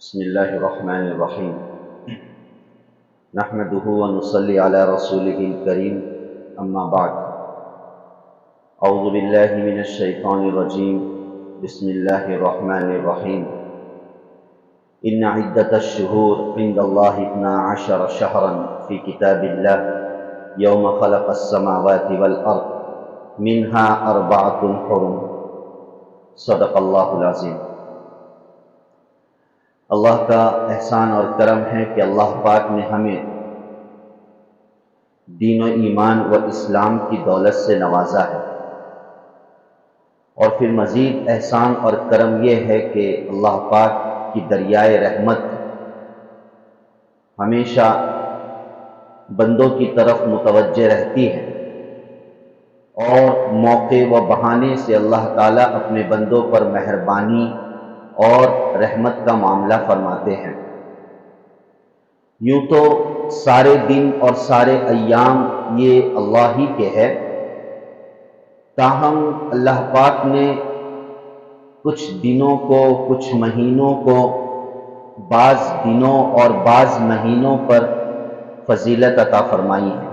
بسم الله الرحمن الرحيم نحمده ونصلي على رسوله الكريم أما بعد أعوذ بالله من الشيطان الرجيم بسم الله الرحمن الرحيم إن عدة الشهور عند الله 12 شهرا في كتاب الله يوم خلق السماوات والأرض منها 4 حرم صدق الله العظيم۔ اللہ کا احسان اور کرم ہے کہ اللہ پاک نے ہمیں دین و ایمان و اسلام کی دولت سے نوازا ہے، اور پھر مزید احسان اور کرم یہ ہے کہ اللہ پاک کی دریائے رحمت ہمیشہ بندوں کی طرف متوجہ رہتی ہے، اور موقع و بہانے سے اللہ تعالیٰ اپنے بندوں پر مہربانی اور رحمت کا معاملہ فرماتے ہیں۔ یوں تو سارے دن اور سارے ایام یہ اللہ ہی کے ہے، تاہم اللہ پاک نے کچھ دنوں کو، کچھ مہینوں کو بعض دنوں اور بعض مہینوں پر فضیلت عطا فرمائی ہے۔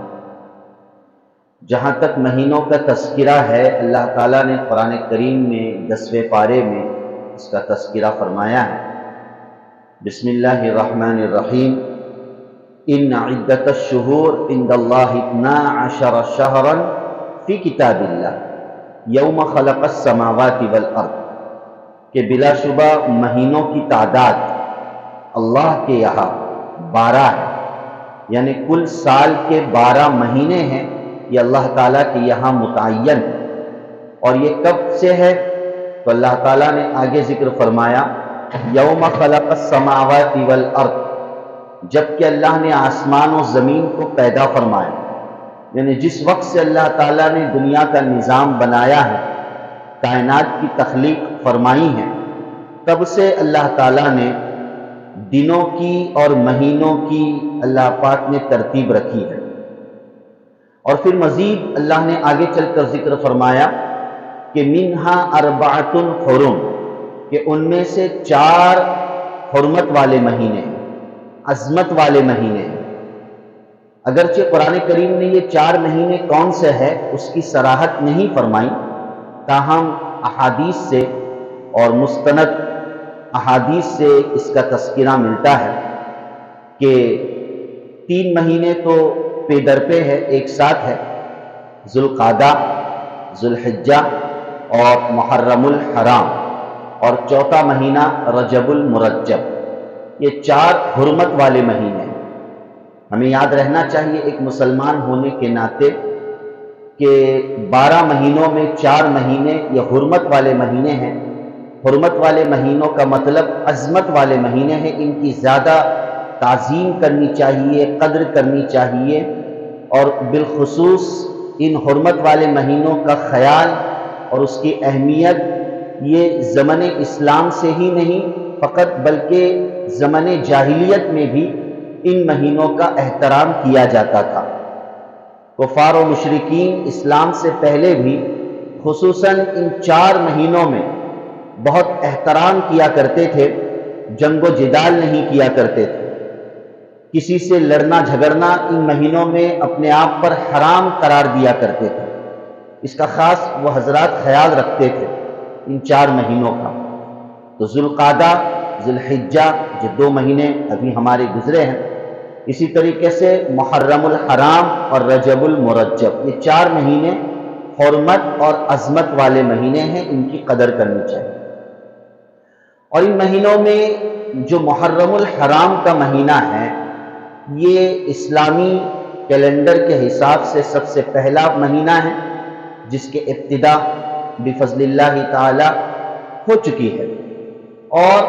جہاں تک مہینوں کا تذکرہ ہے، اللہ تعالیٰ نے قرآن کریم میں 10ویں پارے میں اس کا تذکرہ فرمایا ہے۔ بسم اللہ الرحمن الرحیم ان عدت الشہور عند اللہ 12 شہرا فی کتاب اللہ یوم خلق السماوات والارض، کہ بلا شبہ مہینوں کی تعداد اللہ کے یہاں 12 ہے، یعنی کل سال کے 12 مہینے ہیں، یہ اللہ تعالیٰ کے یہاں متعین، اور یہ کب سے ہے؟ تو اللہ تعالیٰ نے آگے ذکر فرمایا یوم خلق السماوات والارض، جب کہ اللہ نے آسمان و زمین کو پیدا فرمایا، یعنی جس وقت سے اللہ تعالیٰ نے دنیا کا نظام بنایا ہے، کائنات کی تخلیق فرمائی ہے، تب سے اللہ تعالیٰ نے دنوں کی اور مہینوں کی اللہ پاک نے ترتیب رکھی ہے۔ اور پھر مزید اللہ نے آگے چل کر ذکر فرمایا کہ منہا 4 حرم، کہ ان میں سے 4 حرمت والے مہینے ہیں، عظمت والے مہینے ہیں۔ اگرچہ قرآن کریم نے یہ 4 مہینے کون سے ہے اس کی صراحت نہیں فرمائی، تاہم احادیث سے اور مستند احادیث سے اس کا تذکرہ ملتا ہے کہ 3 مہینے تو پے در پہ ہے، ایک ساتھ ہے، ذوالقعدہ، ذوالحجہ اور محرم الحرام، اور 4تھا مہینہ رجب المرجب۔ یہ 4 حرمت والے مہینے ہیں۔ ہمیں یاد رہنا چاہیے ایک مسلمان ہونے کے ناطے کہ 12 مہینوں میں 4 مہینے یہ حرمت والے مہینے ہیں۔ حرمت والے مہینوں کا مطلب عظمت والے مہینے ہیں، ان کی زیادہ تعظیم کرنی چاہیے، قدر کرنی چاہیے، اور بالخصوص ان حرمت والے مہینوں کا خیال اور اس کی اہمیت یہ زمن اسلام سے ہی نہیں فقط بلکہ زمن جاہلیت میں بھی ان مہینوں کا احترام کیا جاتا تھا۔ کفار و مشرکین اسلام سے پہلے بھی خصوصاً ان 4 مہینوں میں بہت احترام کیا کرتے تھے، جنگ و جدال نہیں کیا کرتے تھے، کسی سے لڑنا جھگڑنا ان مہینوں میں اپنے آپ پر حرام قرار دیا کرتے تھے۔ اس کا خاص وہ حضرات خیال رکھتے تھے ان 4 مہینوں کا۔ تو ذوالقعدہ، ذوالحجہ، جو 2 مہینے ابھی ہمارے گزرے ہیں، اسی طریقے سے محرم الحرام اور رجب المرجب، یہ 4 مہینے حرمت اور عظمت والے مہینے ہیں، ان کی قدر کرنی چاہیے۔ اور ان مہینوں میں جو محرم الحرام کا مہینہ ہے، یہ اسلامی کیلنڈر کے حساب سے سب سے پہلا مہینہ ہے، جس کے ابتدا بفضل اللہ تعالی ہو چکی ہے، اور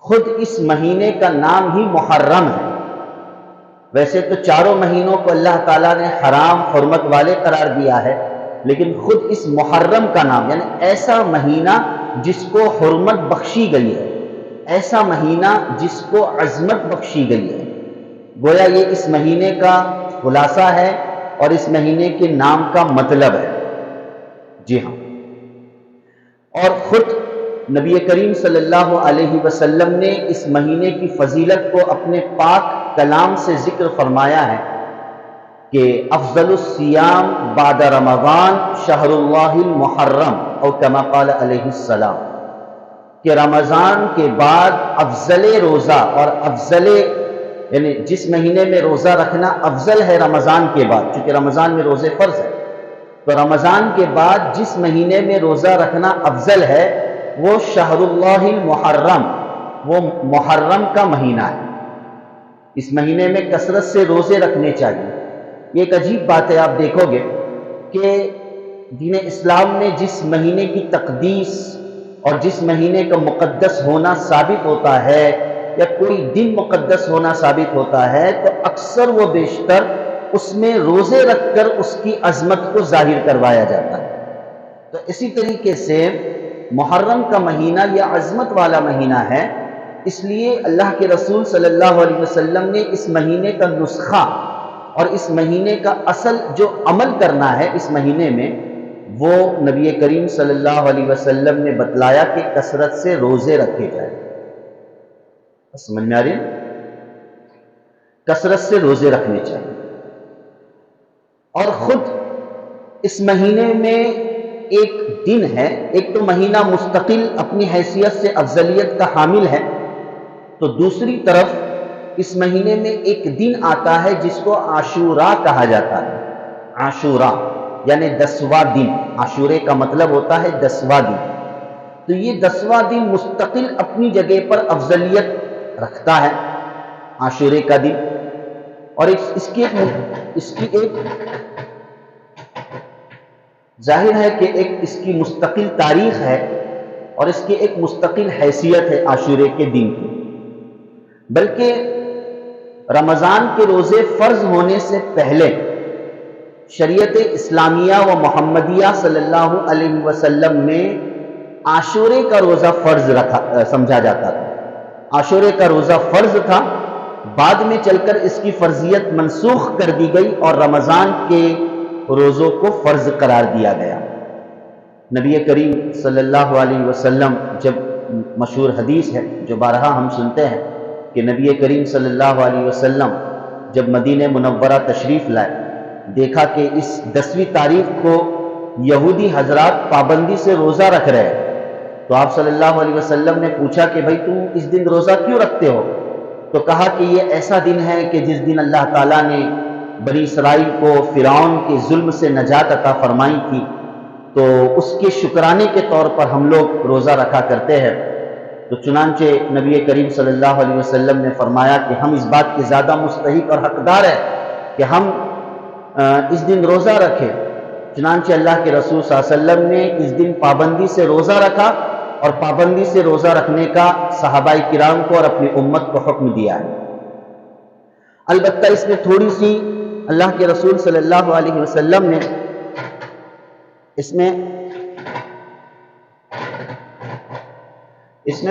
خود اس مہینے کا نام ہی محرم ہے۔ ویسے تو 4 مہینوں کو اللہ تعالیٰ نے حرام حرمت والے قرار دیا ہے، لیکن خود اس محرم کا نام، یعنی ایسا مہینہ جس کو حرمت بخشی گئی ہے، ایسا مہینہ جس کو عظمت بخشی گئی ہے، گویا یہ اس مہینے کا خلاصہ ہے اور اس مہینے کے نام کا مطلب ہے۔ جی ہاں، اور خود نبی کریم صلی اللہ علیہ وسلم نے اس مہینے کی فضیلت کو اپنے پاک کلام سے ذکر فرمایا ہے کہ افضل الصیام بعد رمضان شہر اللہ المحرم او کما قال علیہ السلام، کہ رمضان کے بعد افضل روزہ اور افضل یعنی جس مہینے میں روزہ رکھنا افضل ہے رمضان کے بعد، چونکہ رمضان میں روزے فرض ہے، تو رمضان کے بعد جس مہینے میں روزہ رکھنا افضل ہے وہ شہر اللہ المحرم، وہ محرم کا مہینہ ہے۔ اس مہینے میں کثرت سے روزے رکھنے چاہیے۔ یہ ایک عجیب بات ہے، آپ دیکھو گے کہ دین اسلام نے جس مہینے کی تقدیس اور جس مہینے کا مقدس ہونا ثابت ہوتا ہے یا کوئی دن مقدس ہونا ثابت ہوتا ہے تو اکثر و بیشتر اس میں روزے رکھ کر اس کی عظمت کو ظاہر کروایا جاتا ہے۔ تو اسی طریقے سے محرم کا مہینہ یہ عظمت والا مہینہ ہے، اس لیے اللہ کے رسول صلی اللہ علیہ وسلم نے اس مہینے کا نسخہ اور اس مہینے کا اصل جو عمل کرنا ہے اس مہینے میں، وہ نبی کریم صلی اللہ علیہ وسلم نے بتلایا کہ کثرت سے روزے رکھے جائیں۔ سمجھ میں آ رہی ہے؟ کثرت سے روزے رکھنے چاہیے۔ اور خود اس مہینے میں ایک دن ہے، ایک تو مہینہ مستقل اپنی حیثیت سے افضلیت کا حامل ہے، تو دوسری طرف اس مہینے میں ایک دن آتا ہے جس کو عاشوراء کہا جاتا ہے۔ عاشوراء یعنی 10واں دن، عاشورے کا مطلب ہوتا ہے 10واں دن، تو یہ 10واں دن مستقل اپنی جگہ پر افضلیت رکھتا ہے عاشورے کا دن، اور اس کی ایک ظاہر ہے کہ ایک اس کی مستقل تاریخ ہے اور اس کی ایک مستقل حیثیت ہے عاشورے کے دن کی۔ بلکہ رمضان کے روزے فرض ہونے سے پہلے شریعت اسلامیہ و محمدیہ صلی اللہ علیہ وسلم میں عاشورے کا روزہ فرض سمجھا جاتا تھا۔ عاشورے کا روزہ فرض تھا، بعد میں چل کر اس کی فرضیت منسوخ کر دی گئی اور رمضان کے روزوں کو فرض قرار دیا گیا۔ نبی کریم صلی اللہ علیہ وسلم، جب مشہور حدیث ہے جو بارہا ہم سنتے ہیں کہ نبی کریم صلی اللہ علیہ وسلم جب مدینہ منورہ تشریف لائے، دیکھا کہ اس 10ویں تاریخ کو یہودی حضرات پابندی سے روزہ رکھ رہے ہیں، تو آپ صلی اللہ علیہ وسلم نے پوچھا کہ بھائی تم اس دن روزہ کیوں رکھتے ہو؟ تو کہا کہ یہ ایسا دن ہے کہ جس دن اللہ تعالیٰ نے بنی اسرائیل کو فرعون کے ظلم سے نجات عطا فرمائی تھی، تو اس کے شکرانے کے طور پر ہم لوگ روزہ رکھا کرتے ہیں۔ تو چنانچہ نبی کریم صلی اللہ علیہ وسلم نے فرمایا کہ ہم اس بات کے زیادہ مستحق اور حقدار ہیں کہ ہم اس دن روزہ رکھیں۔ چنانچہ اللہ کے رسول صلی اللہ علیہ وسلم نے اس دن پابندی سے روزہ رکھا اور پابندی سے روزہ رکھنے کا صحابہ کرام کو اور اپنی امت کو حکم دیا ہے۔ البتہ اس میں تھوڑی سی اللہ کے رسول صلی اللہ علیہ وسلم نے اس میں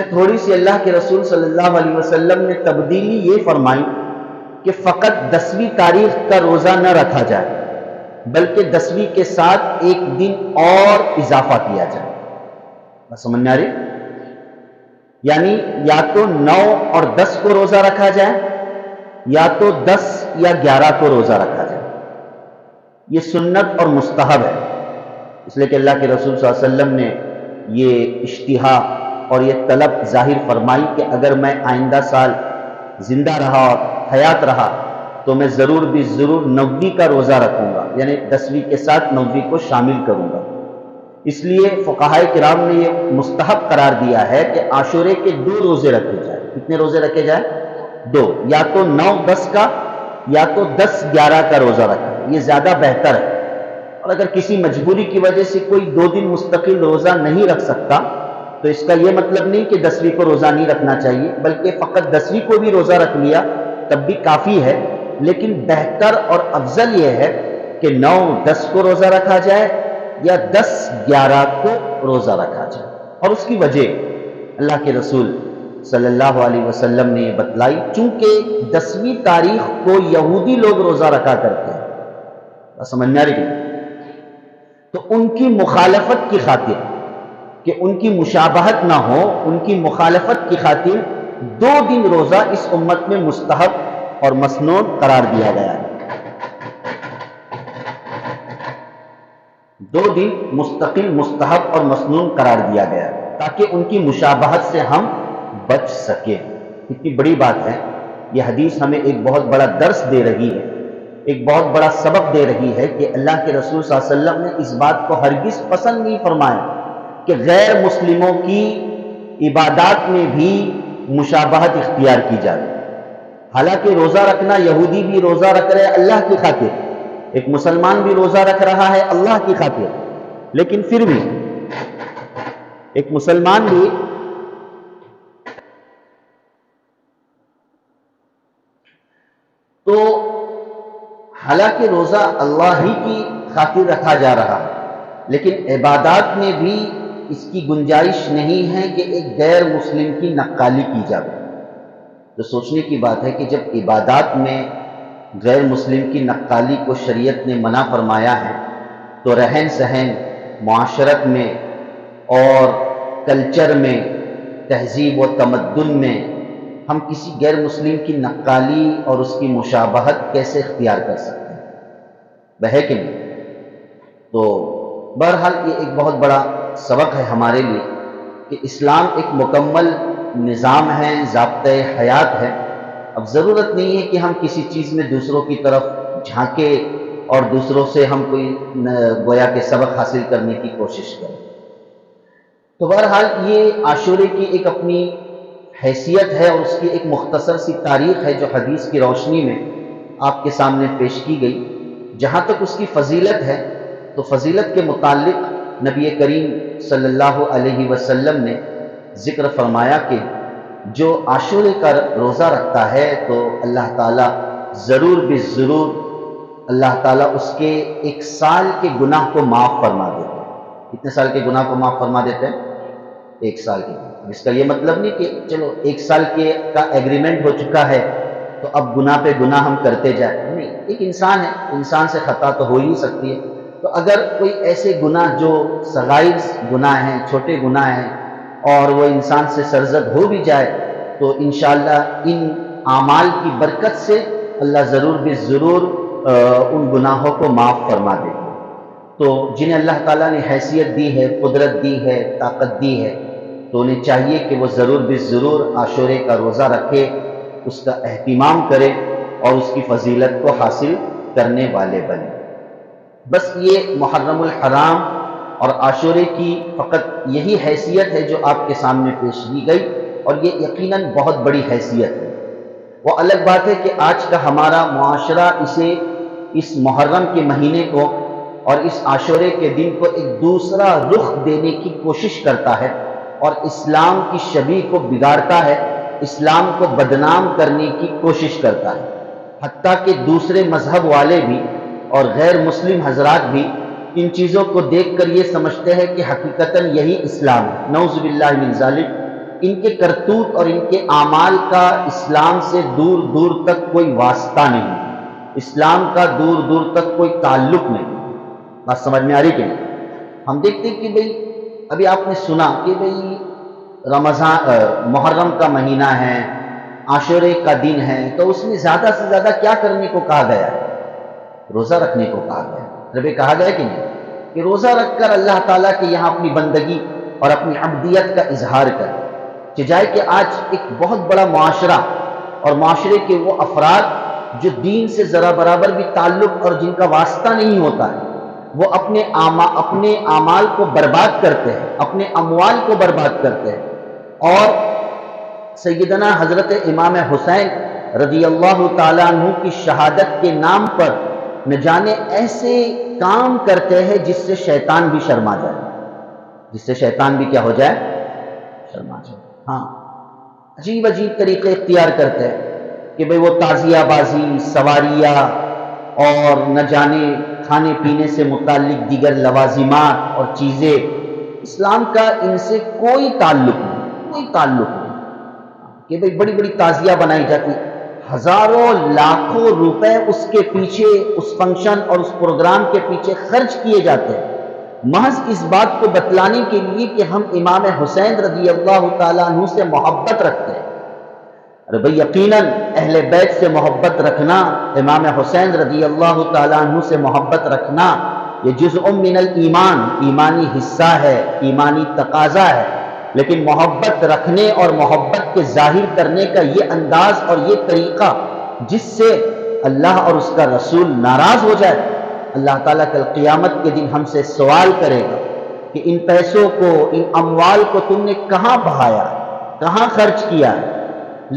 تھوڑی سی اللہ کے رسول صلی اللہ علیہ وسلم نے تبدیلی یہ فرمائی کہ فقط 10ویں تاریخ کا روزہ نہ رکھا جائے بلکہ 10ویں کے ساتھ ایک دن اور اضافہ کیا جائے۔ بس سمجھ میں آ رہی؟ یعنی یا تو 9 اور 10 کو روزہ رکھا جائے یا تو 10 یا 11 کو روزہ رکھا جائے۔ یہ سنت اور مستحب ہے، اس لیے کہ اللہ کے رسول صلی اللہ علیہ وسلم نے یہ اشتہا اور یہ طلب ظاہر فرمائی کہ اگر میں آئندہ سال زندہ رہا اور حیات رہا تو میں ضرور بھی ضرور 9ویں کا روزہ رکھوں گا، یعنی 10ویں کے ساتھ 9ویں کو شامل کروں گا۔ اس لیے فقہائے کرام نے یہ مستحب قرار دیا ہے کہ عاشورے کے 2 روزے رکھے جائیں۔ کتنے روزے رکھے جائیں؟ 2، یا تو 9-10 کا یا تو 10-11 کا روزہ رکھا، یہ زیادہ بہتر ہے۔ اور اگر کسی مجبوری کی وجہ سے کوئی 2 دن مستقل روزہ نہیں رکھ سکتا تو اس کا یہ مطلب نہیں کہ 10ویں کو روزہ نہیں رکھنا چاہیے، بلکہ فقط 10ویں کو بھی روزہ رکھ لیا تب بھی کافی ہے، لیکن بہتر اور افضل یہ ہے کہ 9-10 کو روزہ رکھا جائے یا 10-11 کو روزہ رکھا جائے۔ اور اس کی وجہ اللہ کے رسول صلی اللہ علیہ وسلم نے یہ بتلائی، چونکہ 10ویں تاریخ کو یہودی لوگ روزہ رکھا کرتے ہیں، سمجھ میں آ رہی ہے؟ تو ان کی مخالفت کی خاطر کہ ان کی مشابہت نہ ہو، ان کی مخالفت کی خاطر 2 دن روزہ اس امت میں مستحب اور مسنون قرار دیا گیا ہے۔ 2 دن مستقل مستحب اور مسنون قرار دیا گیا ہے تاکہ ان کی مشابہت سے ہم بچ سکیں۔ کتنی بڑی بات ہے، یہ حدیث ہمیں ایک بہت بڑا درس دے رہی ہے، ایک بہت بڑا سبق دے رہی ہے کہ اللہ کے رسول صلی اللہ علیہ وسلم نے اس بات کو ہرگز پسند نہیں فرمایا کہ غیر مسلموں کی عبادات میں بھی مشابہت اختیار کی جائے۔ حالانکہ روزہ رکھنا، یہودی بھی روزہ رکھ رہے اللہ کی خاطر، ایک مسلمان بھی روزہ رکھ رہا ہے اللہ کی خاطر، لیکن پھر بھی ایک مسلمان بھی تو حالانکہ روزہ اللہ ہی کی خاطر رکھا جا رہا ہے، لیکن عبادات میں بھی اس کی گنجائش نہیں ہے کہ ایک غیر مسلم کی نقالی کی جائے۔ تو سوچنے کی بات ہے کہ جب عبادات میں غیر مسلم کی نقالی کو شریعت نے منع فرمایا ہے، تو رہن سہن، معاشرت میں اور کلچر میں، تہذیب و تمدن میں ہم کسی غیر مسلم کی نقالی اور اس کی مشابہت کیسے اختیار کر سکتے ہیں؟ ہے کہ نہیں؟ تو بہرحال یہ ایک بہت بڑا سبق ہے ہمارے لیے کہ اسلام ایک مکمل نظام ہے، ضابطۂ حیات ہے۔ اب ضرورت نہیں ہے کہ ہم کسی چیز میں دوسروں کی طرف جھانکے اور دوسروں سے ہم کوئی گویا کہ سبق حاصل کرنے کی کوشش کریں۔ تو بہرحال یہ عاشورے کی ایک اپنی حیثیت ہے اور اس کی ایک مختصر سی تاریخ ہے جو حدیث کی روشنی میں آپ کے سامنے پیش کی گئی۔ جہاں تک اس کی فضیلت ہے تو فضیلت کے متعلق نبی کریم صلی اللہ علیہ وسلم نے ذکر فرمایا کہ جو عاشورے کا روزہ رکھتا ہے تو اللہ تعالیٰ ضرور بالضرور اللہ تعالیٰ اس کے 1 سال کے گناہ کو معاف فرما دیتے ہیں۔ کتنے سال کے گناہ کو معاف فرما دیتے ہیں؟ 1 سال کے۔ اس کا یہ مطلب نہیں کہ چلو 1 سال کا ایگریمنٹ ہو چکا ہے تو اب گناہ پہ گناہ ہم کرتے جائیں، نہیں۔ ایک انسان ہے، انسان سے خطا تو ہو ہی سکتی ہے، تو اگر کوئی ایسے گناہ جو صغائر گناہ ہیں، چھوٹے گناہ ہیں، اور وہ انسان سے سرزد ہو بھی جائے تو انشاءاللہ ان اعمال کی برکت سے اللہ ضرور بالضرور ان گناہوں کو معاف فرما دے گا۔ تو جنہیں اللہ تعالیٰ نے حیثیت دی ہے، قدرت دی ہے، طاقت دی ہے، تو انہیں چاہیے کہ وہ ضرور بالضرور عاشورے کا روزہ رکھے، اس کا اہتمام کرے اور اس کی فضیلت کو حاصل کرنے والے بنے۔ بس یہ محرم الحرام اور عاشورے کی فقط یہی حیثیت ہے جو آپ کے سامنے پیش کی گئی، اور یہ یقیناً بہت بڑی حیثیت ہے۔ وہ الگ بات ہے کہ آج کا ہمارا معاشرہ اس محرم کے مہینے کو اور اس عاشورے کے دن کو ایک دوسرا رخ دینے کی کوشش کرتا ہے اور اسلام کی شبیہ کو بگاڑتا ہے، اسلام کو بدنام کرنے کی کوشش کرتا ہے۔ حتیٰ کہ دوسرے مذہب والے بھی اور غیر مسلم حضرات بھی ان چیزوں کو دیکھ کر یہ سمجھتے ہیں کہ حقیقتاً یہی اسلام ہے۔ نعوذ باللہ من ذالک۔ ان کے کرتوت اور ان کے اعمال کا اسلام سے دور دور تک کوئی واسطہ نہیں، اسلام کا دور دور تک کوئی تعلق نہیں۔ بات سمجھ میں آ رہی کہ نہیں؟ ہم دیکھتے ہیں کہ بھئی ابھی آپ نے سنا کہ بھئی محرم کا مہینہ ہے، عاشورے کا دن ہے، تو اس میں زیادہ سے زیادہ کیا کرنے کو کہا گیا ہے؟ روزہ رکھنے کو کہا گیا ہے۔ ربے کہا گیا کہ نہیں کہ روزہ رکھ کر اللہ تعالیٰ کے یہاں اپنی بندگی اور اپنی عبدیت کا اظہار کر جائے کہ آج ایک بہت بڑا معاشرہ اور معاشرے کے وہ افراد جو دین سے ذرا برابر بھی تعلق اور جن کا واسطہ نہیں ہوتا ہے، وہ اپنے اعمال کو برباد کرتے ہیں، اپنے اموال کو برباد کرتے ہیں، اور سیدنا حضرت امام حسین رضی اللہ تعالیٰ عنہ کی شہادت کے نام پر نہ جانے ایسے کام کرتے ہیں جس سے شیطان بھی شرما جائے، جس سے شیطان بھی کیا ہو جائے؟ شرما جائے۔ ہاں، عجیب عجیب طریقے اختیار کرتے ہیں کہ بھئی وہ تعزیہ بازی، سواریاں اور نہ جانے کھانے پینے سے متعلق دیگر لوازمات اور چیزیں، اسلام کا ان سے کوئی تعلق نہیں، کوئی تعلق نہیں۔ کہ بھئی بڑی بڑی تعزیہ بنائی جاتی، ہزاروں لاکھوں روپے اس کے پیچھے، اس فنکشن اور اس پروگرام کے پیچھے خرچ کیے جاتے ہیں، محض اس بات کو بتلانے کے لیے کہ ہم امام حسین رضی اللہ تعالیٰ عنہ سے محبت رکھتے ہیں۔ ارے بھئی یقیناً اہل بیت سے محبت رکھنا، امام حسین رضی اللہ تعالیٰ عنہ سے محبت رکھنا، یہ جزء من الایمان، ایمانی حصہ ہے، ایمانی تقاضا ہے۔ لیکن محبت رکھنے اور محبت کے ظاہر کرنے کا یہ انداز اور یہ طریقہ جس سے اللہ اور اس کا رسول ناراض ہو جائے، اللہ تعالیٰ کل قیامت کے دن ہم سے سوال کرے گا کہ ان پیسوں کو، ان اموال کو تم نے کہاں بہایا، کہاں خرچ کیا ہے؟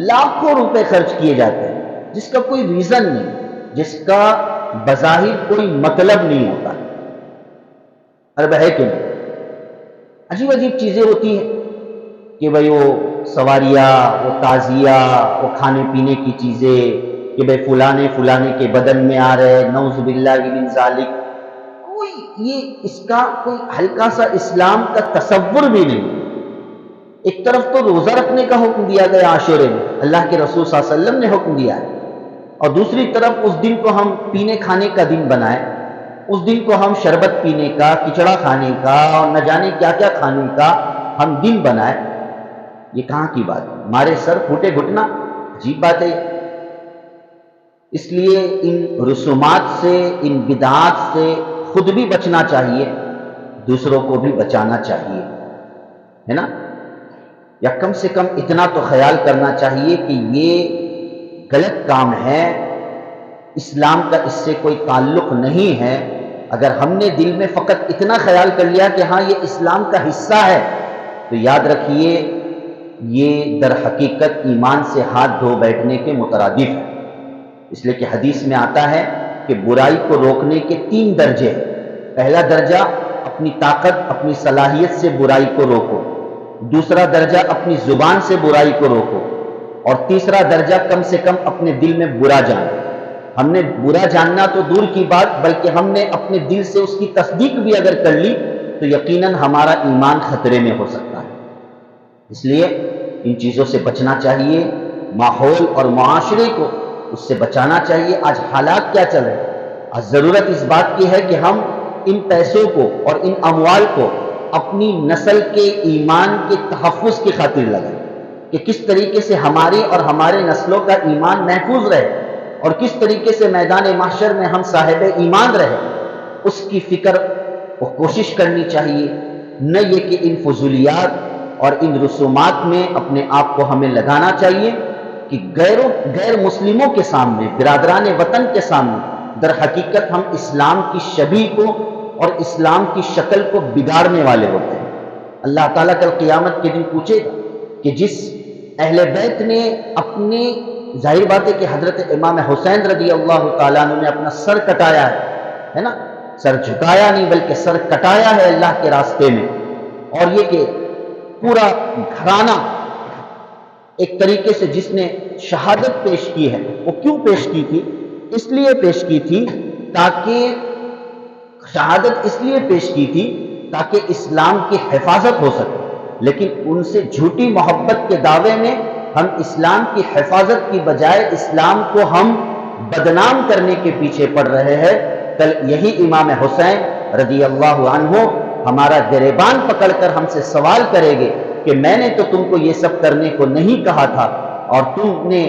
لاکھوں روپے خرچ کیے جاتے ہیں جس کا کوئی ریزن نہیں، جس کا بظاہر کوئی مطلب نہیں ہوتا۔ عرب ہے کہ نہیں؟ عجیب عجیب چیزیں ہوتی ہیں کہ بھئی وہ سواریاں، وہ تعزیہ، وہ کھانے پینے کی چیزیں، کہ بھئی فلانے کے بدن میں آ رہے، نعوذ باللہ من ذالک، کوئی یہ اس کا کوئی ہلکا سا اسلام کا تصور بھی نہیں۔ ایک طرف تو روزہ رکھنے کا حکم دیا گیا عاشورے میں، اللہ کے رسول صلی اللہ علیہ وسلم نے حکم دیا ہے، اور دوسری طرف اس دن کو ہم پینے کھانے کا دن بنائے، اس دن کو ہم شربت پینے کا، کچڑا کھانے کا اور نہ جانے کیا کیا کھانے کا ہم دن بنائے۔ یہ کہاں کی بات ہے؟ ہمارے سر پھوٹے گھٹنا، عجیب بات ہے۔ اس لیے ان رسومات سے، ان بدعات سے خود بھی بچنا چاہیے، دوسروں کو بھی بچانا چاہیے، ہے نا؟ یا کم سے کم اتنا تو خیال کرنا چاہیے کہ یہ غلط کام ہے، اسلام کا اس سے کوئی تعلق نہیں ہے۔ اگر ہم نے دل میں فقط اتنا خیال کر لیا کہ ہاں یہ اسلام کا حصہ ہے، تو یاد رکھیے یہ در حقیقت ایمان سے ہاتھ دھو بیٹھنے کے مترادف ہے۔ اس لیے کہ حدیث میں آتا ہے کہ برائی کو روکنے کے 3 درجے ہیں۔ پہلا درجہ اپنی طاقت، اپنی صلاحیت سے برائی کو روکو، دوسرا درجہ اپنی زبان سے برائی کو روکو، اور تیسرا درجہ کم سے کم اپنے دل میں برا جانو۔ ہم نے برا جاننا تو دور کی بات، بلکہ ہم نے اپنے دل سے اس کی تصدیق بھی اگر کر لی تو یقیناً ہمارا ایمان خطرے میں ہو سکتا ہے۔ اس لیے ان چیزوں سے بچنا چاہیے، ماحول اور معاشرے کو اس سے بچانا چاہیے۔ آج حالات کیا چل رہے ہیں؟ آج ضرورت اس بات کی ہے کہ ہم ان پیسوں کو اور ان اموال کو اپنی نسل کے ایمان کے تحفظ کی خاطر لگائیں، کہ کس طریقے سے ہماری اور ہمارے نسلوں کا ایمان محفوظ رہے، اور کس طریقے سے میدان محشر میں ہم صاحب ایمان رہے، اس کی فکر اور کوشش کرنی چاہیے۔ نہ یہ کہ ان فضولیات اور ان رسومات میں اپنے آپ کو ہمیں لگانا چاہیے کہ غیر مسلموں کے سامنے، برادران وطن کے سامنے در حقیقت ہم اسلام کی شبیہ کو اور اسلام کی شکل کو بگاڑنے والے ہوتے ہیں۔ اللہ تعالیٰ کل قیامت کے دن پوچھے گا کہ جس اہل بیت نے اپنے، ظاہر بات ہے کہ حضرت امام حسین رضی اللہ تعالیٰ عنہ نے اپنا سر کٹایا ہے نا، سر جھکایا نہیں بلکہ سر کٹایا ہے اللہ کے راستے میں، اور یہ کہ پورا گھرانہ ایک طریقے سے جس نے شہادت پیش کی ہے، وہ کیوں پیش کی تھی؟ اس لیے پیش کی تھی تاکہ شہادت اس لیے پیش کی تھی تاکہ اسلام کی حفاظت ہو سکے، لیکن ان سے جھوٹی محبت کے دعوے میں ہم اسلام کی حفاظت کی بجائے اسلام کو ہم بدنام کرنے کے پیچھے پڑ رہے ہیں۔ کل یہی امام حسین رضی اللہ عنہ ہمارا گریبان پکڑ کر ہم سے سوال کرے گے کہ میں نے تو تم کو یہ سب کرنے کو نہیں کہا تھا، اور تم نے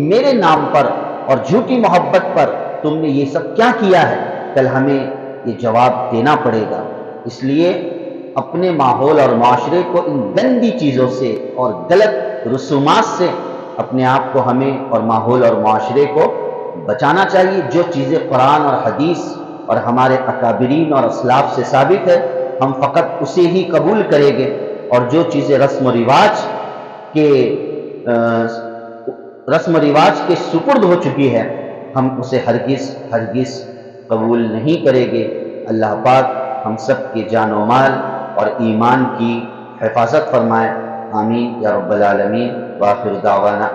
میرے نام پر اور جھوٹی محبت پر تم نے یہ سب کیا کیا ہے؟ کل ہمیں یہ جواب دینا پڑے گا۔ اس لیے اپنے ماحول اور معاشرے کو ان گندی چیزوں سے اور غلط رسومات سے اپنے آپ کو، ہمیں اور ماحول اور معاشرے کو بچانا چاہیے۔ جو چیزیں قرآن اور حدیث اور ہمارے اکابرین اور اسلاف سے ثابت ہے ہم فقط اسے ہی قبول کریں گے، اور جو چیزیں رسم و رواج کے سپرد ہو چکی ہے ہم اسے ہرگز قبول نہیں کریں گے۔ اللہ پاک ہم سب کے جان و مال اور ایمان کی حفاظت فرمائے، آمین یا رب العالمین۔ وآخر دعوانا